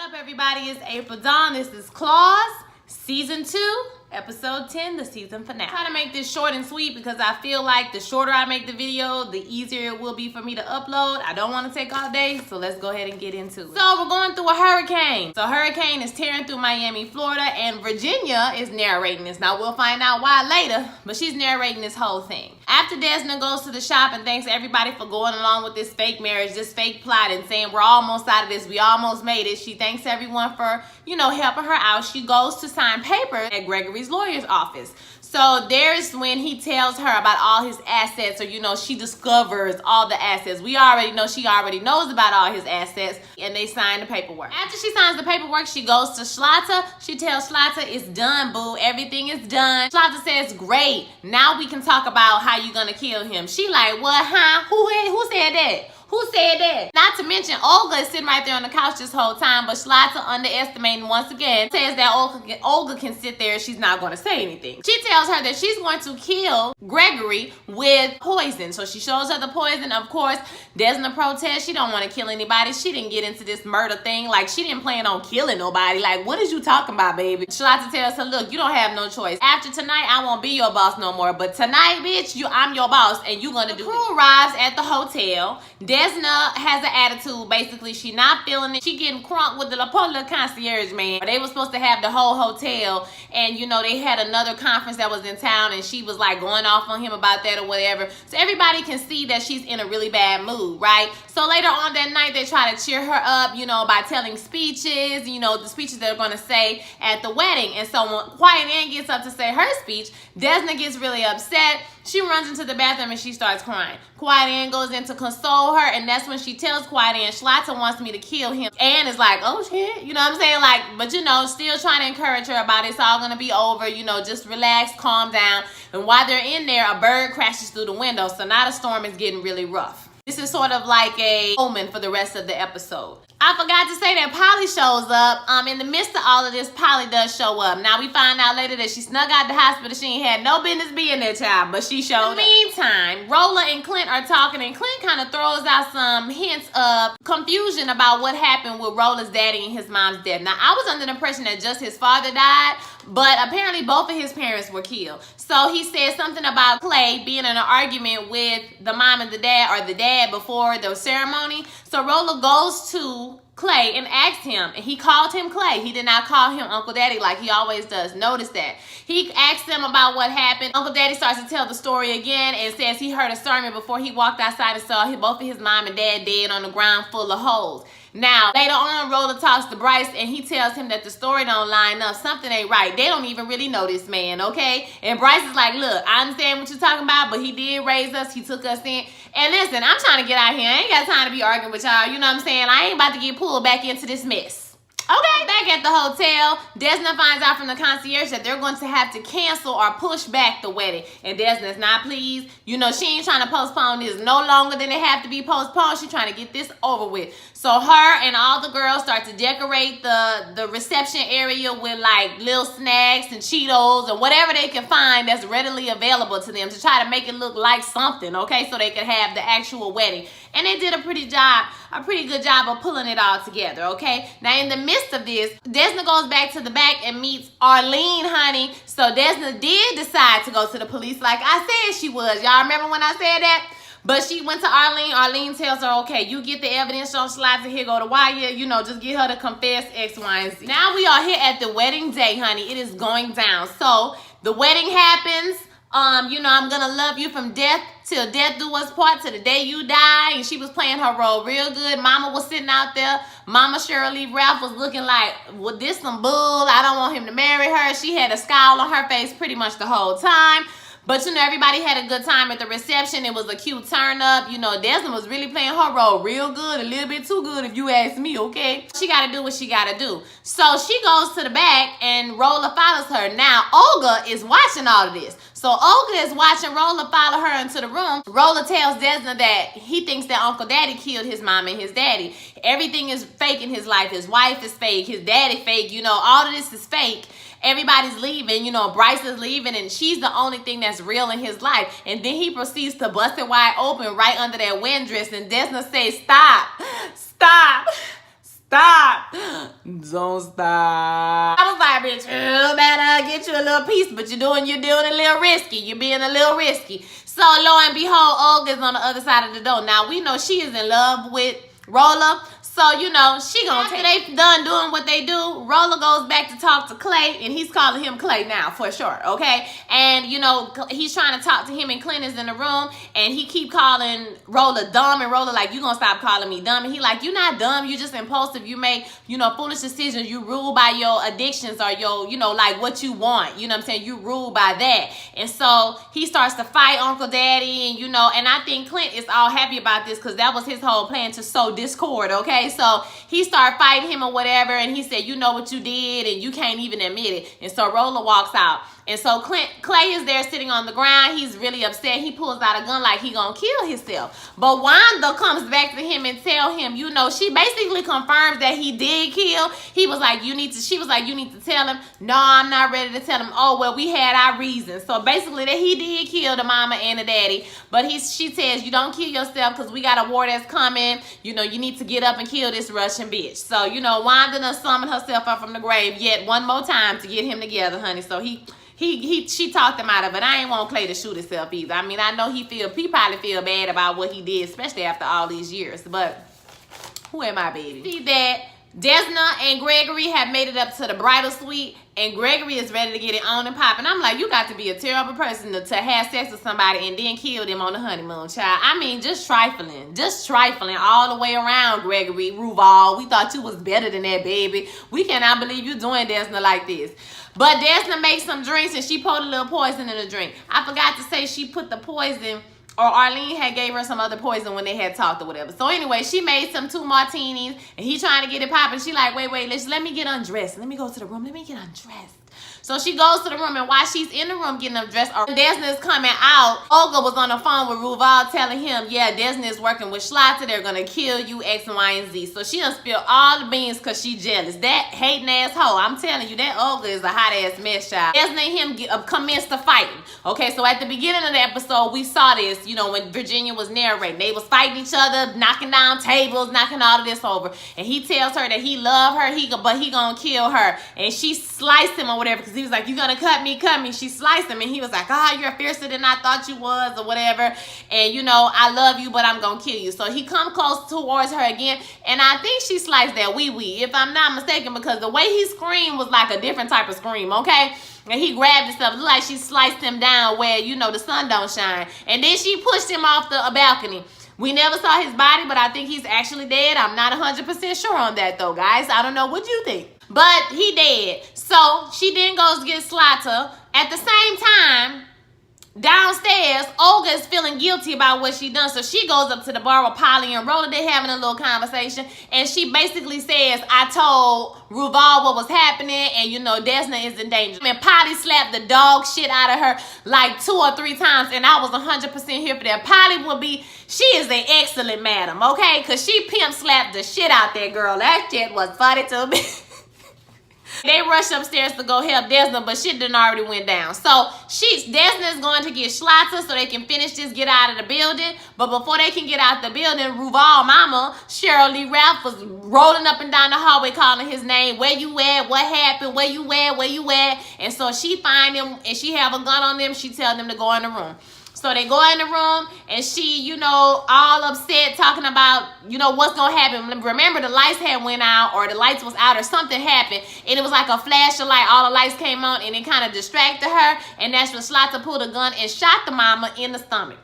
up, everybody? It's Ep10. This is Claus, Season 2, Episode 10, the season finale. I try to make this short and sweet because I feel like the shorter I make the video, the easier it will be for me to upload. I don't want to take all day, so let's go ahead and get into it. So we're going through a hurricane. So hurricane is tearing through Miami, Florida, and Virginia is narrating this. Now we'll find out why later, but she's narrating this whole thing. After Desna goes to the shop and thanks everybody for going along with this fake marriage, this fake plot, and saying we're almost out of this, we almost made it. She thanks everyone for, helping her out. She goes to sign papers at Gregory's lawyer's office. So there's when he tells her about all his assets, or she discovers all the assets. We already know she already knows about all his assets, and they sign the paperwork. After she signs the paperwork, she goes to Schlatter. She tells Schlatter, it's done, boo. Everything is done. Schlatter says, great. Now we can talk about how you're gonna kill him. She like, what, huh? Who said that? Who said that? Not to mention, Olga is sitting right there on the couch this whole time, but Schlatter, underestimating once again, says that Olga can sit there and she's not going to say anything. She tells her that she's going to kill Gregory with poison. So she shows her the poison. Of course, Desna protests. She don't want to kill anybody. She didn't get into this murder thing. Like, she didn't plan on killing nobody. Like, what is you talking about, baby? Schlatter tells her, look, you don't have no choice. After tonight, I won't be your boss no more. But tonight, bitch, I'm your boss, and you going to do it. The crew arrives at the hotel. Desna has an attitude, basically. She not feeling it. She getting crunk with the little concierge man. They were supposed to have the whole hotel, and they had another conference that was in town, and she was like going off on him about that or whatever. So everybody can see that she's in a really bad mood, right? So later on that night, they try to cheer her up, by telling speeches, the speeches they're going to say at the wedding. And so when Quiet Ann gets up to say her speech, Desna gets really upset. She runs into the bathroom and she starts crying. Quiet Ann goes in to console her, and that's when she tells Quiet Ann, Schlatter wants me to kill him. Ann is like, oh shit, you know what I'm saying? Like, but still trying to encourage her about it's all gonna be over, just relax, calm down. And while they're in there, a bird crashes through the window, so now the storm is getting really rough. This is sort of like a omen for the rest of the episode. I forgot to say that Polly shows up. In the midst of all of this, Polly does show up. Now, we find out later that she snuck out the hospital. She ain't had no business being there, child, but she showed up. In the meantime, Rolla and Clint are talking, and Clint kind of throws out some hints of confusion about what happened with Rolla's daddy and his mom's death. Now, I was under the impression that just his father died, but apparently both of his parents were killed. So he said something about Clay being in an argument with the mom and the dad, or the dad before the ceremony. So Rolla goes to Clay and asked him, and he called him Clay. He did not call him Uncle Daddy like he always does. Notice that. He asked them about what happened. Uncle Daddy starts to tell the story again and says he heard a sermon before he walked outside and saw both of his mom and dad dead on the ground full of holes. Now, later on, Rolla talks to Bryce, and he tells him that the story don't line up. Something ain't right. They don't even really know this man, okay? And Bryce is like, look, I understand what you're talking about, but he did raise us. He took us in. And listen, I'm trying to get out here. I ain't got time to be arguing with y'all. You know what I'm saying? I ain't about to get pulled back into this mess. Okay, back at the hotel, Desna finds out from the concierge that they're going to have to cancel or push back the wedding. And Desna's not pleased. She ain't trying to postpone this no longer than it have to be postponed. She's trying to get this over with. So her and all the girls start to decorate the reception area with like little snacks and Cheetos and whatever they can find that's readily available to them to try to make it look like something, okay? So they can have the actual wedding. And they did a pretty good job of pulling it all together, okay? Now, in the midst of this, Desna goes back to the back and meets Arlene, honey. So Desna did decide to go to the police like I said she was. Y'all remember when I said that? But she went to Arlene. Arlene tells her, okay, you get the evidence on Schlatter. Here go to wire. Just get her to confess X, Y, and Z. Now we are here at the wedding day, honey. It is going down. So the wedding happens. I'm gonna love you from death till death do us part, to the day you die. And she was playing her role real good. Mama was sitting out there. Mama Shirley Ralph was looking like, well, this some bull. I don't want him to marry her. She had a scowl on her face pretty much the whole time. But, everybody had a good time at the reception. It was a cute turn up. Desna was really playing her role real good, a little bit too good if you ask me, okay? She got to do what she got to do. So she goes to the back and Rolla follows her. Now, Olga is watching all of this. So Olga is watching Rolla follow her into the room. Rolla tells Desna that he thinks that Uncle Daddy killed his mom and his daddy. Everything is fake in his life. His wife is fake. His daddy fake. All of this is fake. Everybody's leaving, Bryce is leaving, and she's the only thing that's real in his life. And then he proceeds to bust it wide open right under that wind dress, and Desna says, stop, stop, stop, don't stop. I was like, bitch, you better get you a little piece, but you're doing a little risky. You're being a little risky. So lo and behold, Olga's on the other side of the door. Now we know she is in love with Roller. So, you know, she gonna take. After they done doing what they do, Roller goes back to talk to Clay, and he's calling him Clay now, for sure, okay? And, you know, he's trying to talk to him, and Clint is in the room, and he keep calling Roller dumb, and Roller like, you gonna stop calling me dumb? And he like, you not dumb, you just impulsive, you make, you know, foolish decisions, you rule by your addictions or your, you know, like what you want, you know what I'm saying? You rule by that. And so he starts to fight Uncle Daddy, and, you know, and I think Clint is all happy about this because that was his whole plan, to sow discord, okay? So he started fighting him or whatever, and he said, you know what you did, and you can't even admit it. And so Roller walks out. And so Clay is there sitting on the ground. He's really upset. He pulls out a gun like he gonna kill himself. But Wanda comes back to him and tell him, you know, she basically confirms that he did kill. She was like, you need to tell him. No, I'm not ready to tell him. Oh, well, we had our reasons. So basically that he did kill the mama and the daddy. But she says, you don't kill yourself because we got a war that's coming. You know, you need to get up and kill this Russian bitch. So, you know, Wanda done summoned herself up from the grave yet one more time to get him together, honey. So she talked him out of it. I ain't want Clay to shoot himself either. I mean, I know he probably feel bad about what he did, especially after all these years. But who am I, baby? See that Desna and Gregory have made it up to the bridal suite, and Gregory is ready to get it on and popping. I'm like, you got to be a terrible person to have sex with somebody and then kill them on the honeymoon, child. I mean, just trifling all the way around, Gregory Ruval. We thought you was better than that, baby. We cannot believe you doing Desna like this. But Desna makes some drinks, and she poured a little poison in the drink. I forgot to say she put the poison, or Arlene had gave her some other poison when they had talked or whatever. So anyway, she made some 2 martinis, and he trying to get it popping. She like, wait, let me get undressed. Let me go to the room. Let me get undressed. So she goes to the room, and while she's in the room getting undressed, Desna is coming out. Olga was on the phone with Ruval telling him, yeah, Desna is working with Schlatter. They're going to kill you, X, Y, and Z. So she done spilled all the beans because she jealous. That hating ass hoe, I'm telling you, that Olga is a hot ass mess, child. Desna and him commenced the fighting. Okay, so at the beginning of the episode, we saw this, you know, when Virginia was narrating. They was fighting each other, knocking down tables, knocking all of this over. And he tells her that he love her, but he gonna kill her. And she sliced him or whatever, because he was like, you gonna cut me. She sliced him, and he was like, you're fiercer than I thought you was, or whatever. And, you know, I love you, but I'm gonna kill you. So he come close towards her again, and I think she sliced that wee-wee, if I'm not mistaken, because the way he screamed was like a different type of scream, okay? And he grabbed himself. It looked like she sliced him down where, you know, the sun don't shine. And then she pushed him off the balcony. We never saw his body, but I think he's actually dead. I'm not 100% sure on that, though, guys. I don't know what you think. But he dead. So she then goes to get Schlatter. At the same time, downstairs, Olga is feeling guilty about what she done. So she goes up to the bar with Polly and Roller. They're having a little conversation. And she basically says, I told Ruval what was happening, and, you know, Desna is in danger. And Polly slapped the dog shit out of her like 2 or 3 times, and I was 100% here for that. Polly she is an excellent madam, okay? Because she pimp slapped the shit out that girl. That shit was funny to me. They rush upstairs to go help Desna, but shit done already went down. So Desna is going to get Schlatter so they can finish this, get out of the building. But before they can get out the building, Ruval mama, Cheryl Lee Ralph, was rolling up and down the hallway calling his name. Where you at? What happened? Where you at? Where you at? And so she find him, and she have a gun on them. She tell them to go in the room. So they go in the room, and she, you know, all upset, talking about, you know, what's going to happen. Remember, the lights had went out, or the lights was out, or something happened, and it was like a flash of light. All the lights came on, and it kind of distracted her, and that's when Schlatter pulled a gun and shot the mama in the stomach.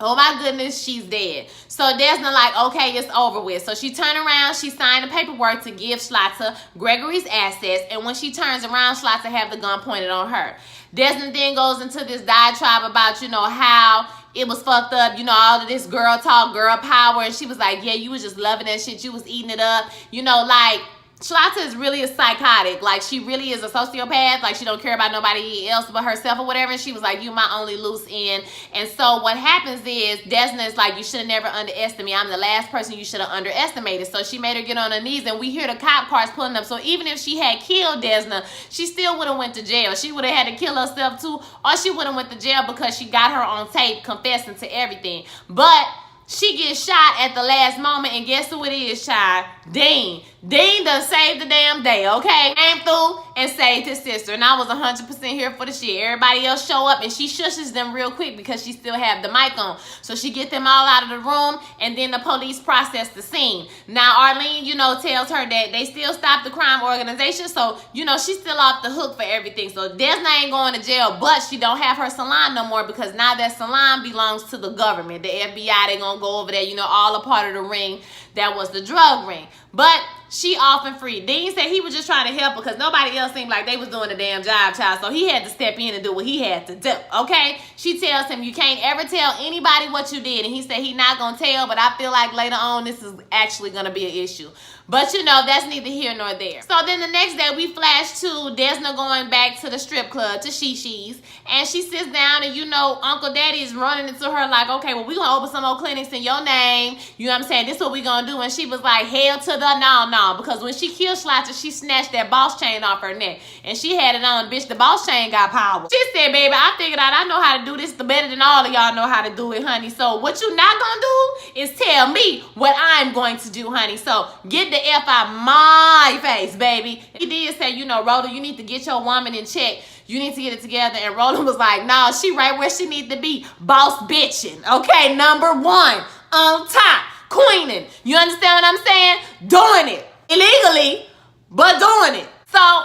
Oh my goodness, she's dead. So Desna like, okay, it's over with. So she turned around, she signed the paperwork to give Schlatter Gregory's assets, and when she turns around, Schlatter have the gun pointed on her. Desna then goes into this diatribe about, you know, how it was fucked up, you know, all of this girl talk, girl power, and she was like, yeah, you was just loving that shit, you was eating it up, you know, like, Schlatter is really a psychotic. Like, she really is a sociopath. Like, she don't care about nobody else but herself or whatever. And she was like, you my only loose end. And so what happens is Desna is like, you should have never underestimated me. I'm the last person you should have underestimated. So she made her get on her knees, and we hear the cop cars pulling up. So even if she had killed Desna, she still would have went to jail. She would have had to kill herself too, or she would have went to jail because she got her on tape confessing to everything. But she gets shot at the last moment, and guess who it is, child? Dean. Dean done saved the damn day, okay? Came through and saved his sister. And I was 100% here for the shit. Everybody else show up and she shushes them real quick because she still have the mic on. So she get them all out of the room and then the police process the scene. Now Arlene, you know, tells her that they still stopped the crime organization. So, you know, she's still off the hook for everything. So Desna ain't going to jail, but she don't have her salon no more because now that salon belongs to the government. The FBI, they gonna go over there, you know, all a part of the ring that was the drug ring. But she off and free. Dean said he was just trying to help because nobody else seemed like they was doing a damn job, child. So he had to step in and do what he had to do, okay? She tells him, you can't ever tell anybody what you did. And he said he not going to tell, but I feel like later on this is actually going to be an issue. But, you know, that's neither here nor there. So then the next day we flash to Desna going back to the strip club, to Shishi's. And she sits down and, you know, Uncle Daddy is running into her like, okay, well, we're going to open some more clinics in your name. You know what I'm saying? This is what we're going to do. And she was like, hell to the no. Because when she killed Schlatzer, she snatched that boss chain off her neck. And she had it on, bitch. The boss chain got power. She said, baby, I figured out I know how to do this better than all of y'all know how to do it, honey. So what you not going to do is tell me what I'm going to do, honey. So get the F out my face, baby. He did say, you know, Rhoda, you need to get your woman in check. You need to get it together. And Roland was like, nah, she right where she need to be. Boss bitching. Okay, number one. On top. Queening. You understand what I'm saying? Doing it. Illegally, but doing it. So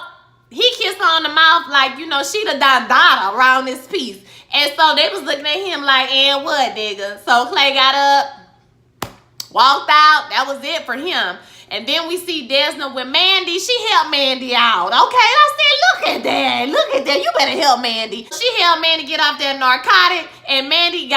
he kissed her on the mouth like, you know, she the dada around this piece. And so they was looking at him like, and what, nigga? So Clay got up, walked out. That was it for him. And then we see Desna with Mandy. She helped Mandy out. Okay, I said, look at that. Look at that. You better help Mandy. She helped Mandy get off that narcotic. And Mandy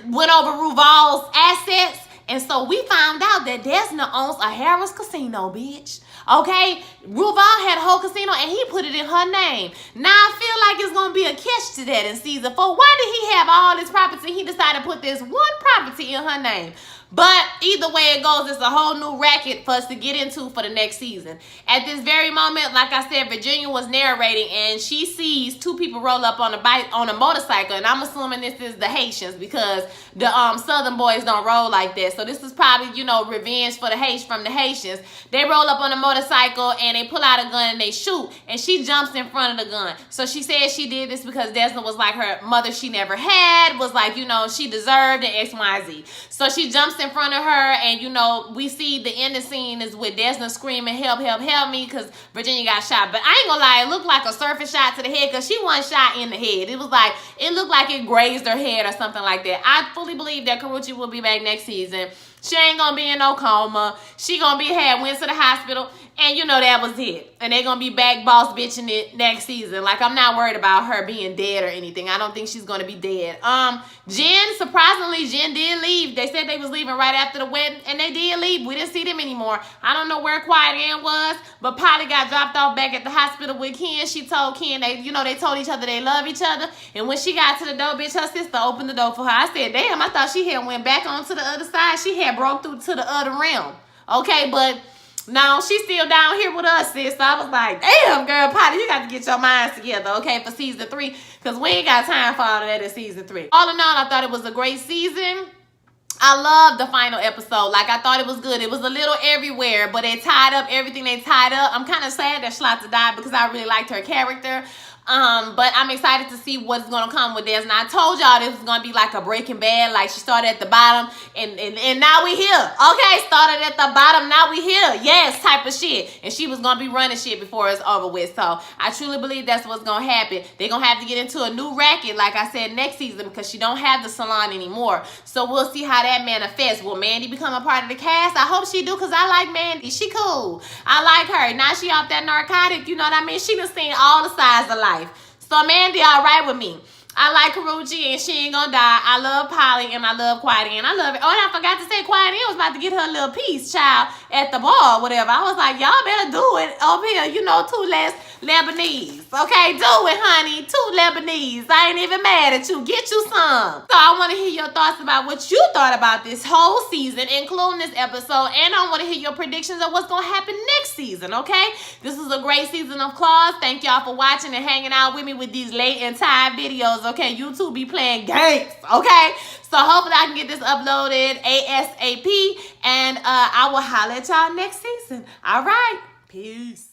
went over Ruval's assets. And so we found out that Desna owns a Harris casino, bitch. Okay? Ruval had a whole casino and he put it in her name. Now I feel like it's going to be a catch to that in season 4. Why did he have all this property? He decided to put this one property in her name. But either way it goes, it's a whole new racket for us to get into for the next season. At this very moment, like I said, Virginia was narrating and she sees two people roll up on a motorcycle. And I'm assuming this is the Haitians because the Southern boys don't roll like that. So this is probably, you know, revenge for from the Haitians. They roll up on a motorcycle and they pull out a gun and they shoot. And she jumps in front of the gun. So she says she did this because Desna was like her mother she never had. Was like, you know, she deserved an X, Y, Z. So she jumps in front of her and, you know, we see the end of the scene is with Desna screaming, help, help, help me, because Virginia got shot. But I ain't gonna lie, it looked like a surface shot to the head because she wasn't shot in the head. It was like, it looked like it grazed her head or something like that. I fully believe that Karuchi will be back next season. She ain't gonna be in no coma. She gonna went to the hospital, and you know that was it. And they gonna be back boss bitching it next season. Like, I'm not worried about her being dead or anything. I don't think she's gonna be dead. Jen, surprisingly, Jen did leave. They said they was leaving right after the wedding, and they did leave. We didn't see them anymore. I don't know where Quiet Ann was, but Polly got dropped off back at the hospital with Ken. She told Ken, they told each other they love each other. And when she got to the door, bitch, her sister opened the door for her. I said, damn, I thought she had went back onto the other side. She had broke through to the other realm. Okay, but no, she's still down here with us, sis. So I was like, damn, girl, Polly, you got to get your minds together, okay, for season 3. Because we ain't got time for all of that in season 3. All in all, I thought it was a great season. I loved the final episode. Like, I thought it was good. It was a little everywhere, but they tied up everything they tied up. I'm kind of sad that Schlatzer died because I really liked her character. But I'm excited to see what's going to come with this. And I told y'all this was going to be like a Breaking Bad. Like, she started at the bottom and now we here. Okay, started at the bottom, now we here. Yes, type of shit. And she was going to be running shit before it's over with. So I truly believe that's what's going to happen. They're going to have to get into a new racket, like I said, next season because she don't have the salon anymore. So we'll see how that manifests. Will Mandy become a part of the cast? I hope she do because I like Mandy. She cool. I like her. Now she off that narcotic, you know what I mean? She done seen all the sides of life. So Mandy all right with me. I like Karuchi and she ain't gonna die. I love Polly and I love Quiet Ann. I love it. Oh, and I forgot to say Quiet Ann was about to get her little piece, child, at the bar or whatever. I was like, y'all better do it over here. You know, two less Lebanese. Okay, do it, honey. 2 Lebanese. I ain't even mad at you. Get you some. So I want to hear your thoughts about what you thought about this whole season, including this episode. And I want to hear your predictions of what's going to happen next season, okay? This was a great season of Claws. Thank y'all for watching and hanging out with me with these late in time videos, okay? YouTube be playing games, okay? So hopefully I can get this uploaded ASAP. And I will holler at y'all next season. All right. Peace.